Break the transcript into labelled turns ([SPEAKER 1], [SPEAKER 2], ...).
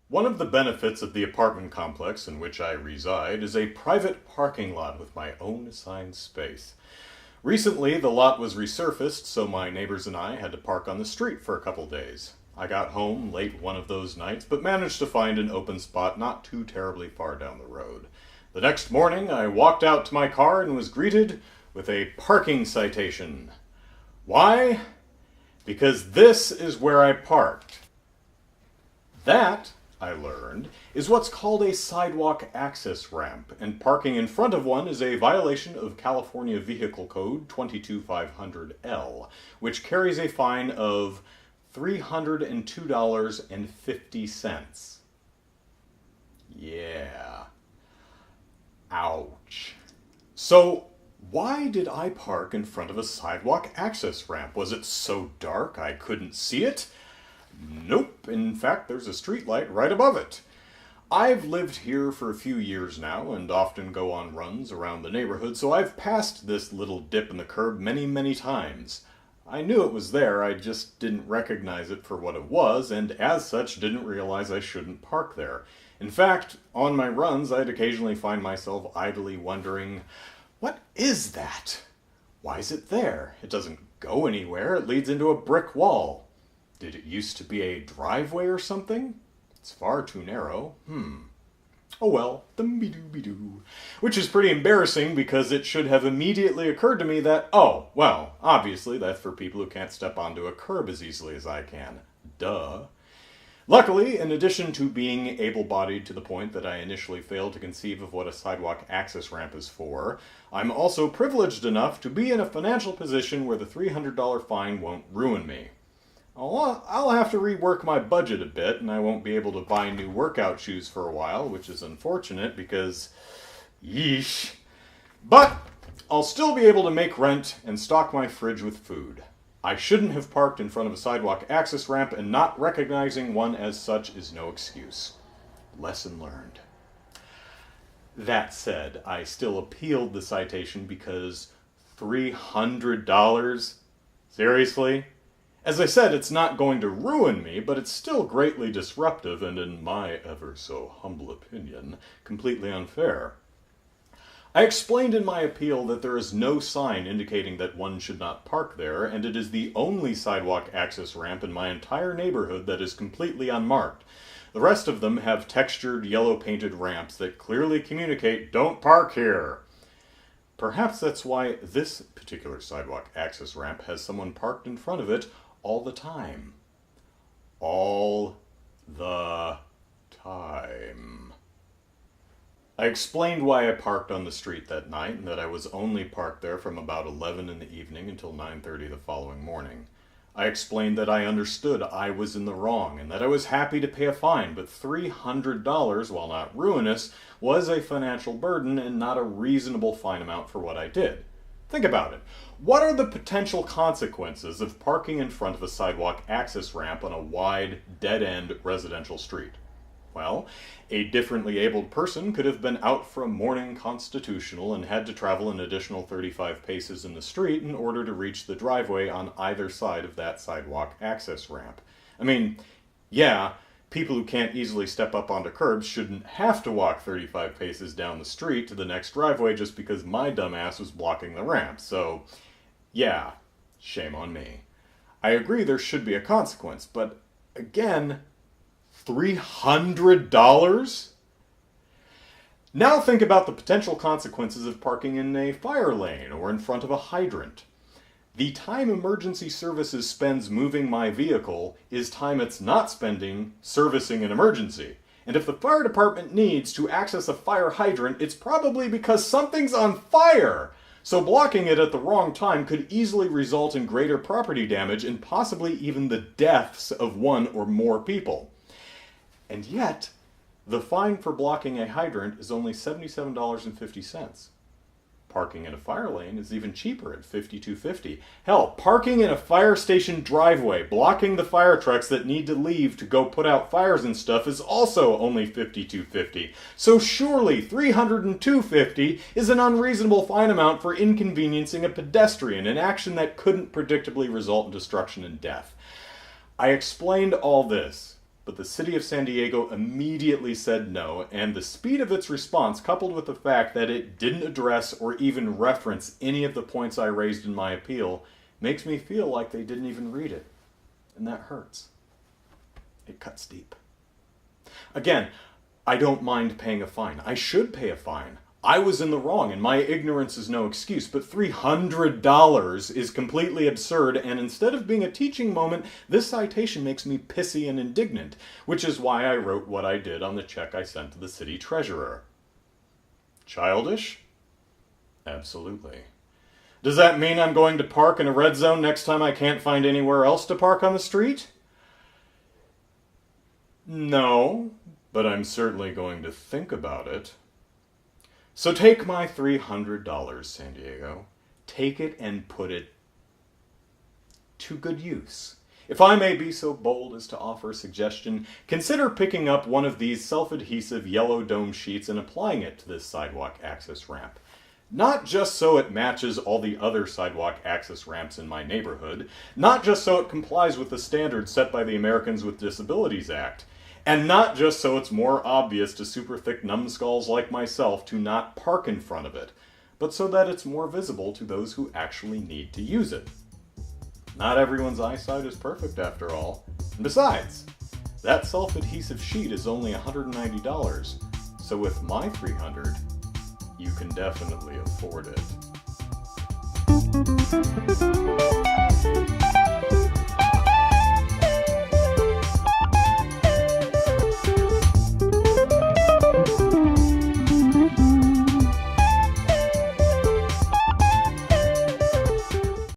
[SPEAKER 1] One of the benefits of the apartment complex in which I reside is a private parking lot with my own assigned space. Recently, the lot was resurfaced, so my neighbors and I had to park on the street for a couple days. I got home late one of those nights, but managed to find an open spot not too terribly far down the road. The next morning, I walked out to my car and was greeted with a parking citation. Why? Because this is where I parked. That, I learned, is what's called a sidewalk access ramp, and parking in front of one is a violation of California Vehicle Code 22500L, which carries a fine of $302.50. Yeah. Ouch. So, why did I park in front of a sidewalk access ramp? Was it so dark I couldn't see it? Nope. In fact, there's a streetlight right above it. I've lived here for a few years now and often go on runs around the neighborhood, so I've passed this little dip in the curb many, many times. I knew it was there, I just didn't recognize it for what it was, and as such didn't realize I shouldn't park there. In fact, on my runs, I'd occasionally find myself idly wondering, what is that? Why is it there? It doesn't go anywhere, it leads into a brick wall. Did it used to be a driveway or something? It's far too narrow. Oh well, dum-be-doo-be-doo. Which is pretty embarrassing because it should have immediately occurred to me that, oh, well, obviously that's for people who can't step onto a curb as easily as I can. Duh. Luckily, in addition to being able-bodied to the point that I initially failed to conceive of what a sidewalk access ramp is for, I'm also privileged enough to be in a financial position where the $300 fine won't ruin me. I'll have to rework my budget a bit, and I won't be able to buy new workout shoes for a while, which is unfortunate because, yeesh. But I'll still be able to make rent and stock my fridge with food. I shouldn't have parked in front of a sidewalk access ramp, and not recognizing one as such is no excuse. Lesson learned. That said, I still appealed the citation because $300? Seriously? As I said, it's not going to ruin me, but it's still greatly disruptive and, in my ever so humble opinion, completely unfair. I explained in my appeal that there is no sign indicating that one should not park there, and it is the only sidewalk access ramp in my entire neighborhood that is completely unmarked. The rest of them have textured, yellow-painted ramps that clearly communicate, "Don't park here." Perhaps that's why this particular sidewalk access ramp has someone parked in front of it all the time. All the time. I explained why I parked on the street that night and that I was only parked there from about 11 in the evening until 9:30 the following morning. I explained that I understood I was in the wrong and that I was happy to pay a fine, but $300, while not ruinous, was a financial burden and not a reasonable fine amount for what I did. Think about it. What are the potential consequences of parking in front of a sidewalk access ramp on a wide, dead-end residential street? Well, a differently abled person could have been out for a morning constitutional and had to travel an additional 35 paces in the street in order to reach the driveway on either side of that sidewalk access ramp. I mean, yeah, people who can't easily step up onto curbs shouldn't have to walk 35 paces down the street to the next driveway just because my dumbass was blocking the ramp. So, yeah, shame on me. I agree there should be a consequence, but again, $300? Now think about the potential consequences of parking in a fire lane or in front of a hydrant. The time emergency services spends moving my vehicle is time it's not spending servicing an emergency. And if the fire department needs to access a fire hydrant, it's probably because something's on fire. So blocking it at the wrong time could easily result in greater property damage and possibly even the deaths of one or more people. And yet, the fine for blocking a hydrant is only $77.50. Parking in a fire lane is even cheaper at $52.50. Hell, parking in a fire station driveway, blocking the fire trucks that need to leave to go put out fires and stuff, is also only $52.50. So surely $302.50 is an unreasonable fine amount for inconveniencing a pedestrian, an action that couldn't predictably result in destruction and death. I explained all this but the city of San Diego immediately said no, and the speed of its response, coupled with the fact that it didn't address or even reference any of the points I raised in my appeal, makes me feel like they didn't even read it. And that hurts. It cuts deep. Again, I don't mind paying a fine. I should pay a fine. I was in the wrong, and my ignorance is no excuse, but $300 is completely absurd, and instead of being a teaching moment, this citation makes me pissy and indignant, which is why I wrote what I did on the check I sent to the city treasurer. Childish? Absolutely. Does that mean I'm going to park in a red zone next time I can't find anywhere else to park on the street? No, but I'm certainly going to think about it. So take my $300, San Diego. Take it and put it to good use. If I may be so bold as to offer a suggestion, consider picking up one of these self-adhesive yellow dome sheets and applying it to this sidewalk access ramp. Not just so it matches all the other sidewalk access ramps in my neighborhood, not just so it complies with the standards set by the Americans with Disabilities Act, and not just so it's more obvious to super thick numbskulls like myself to not park in front of it, but so that it's more visible to those who actually need to use it. Not everyone's eyesight is perfect after all. And besides, that self-adhesive sheet is only $190, so with my $300, you can definitely afford it.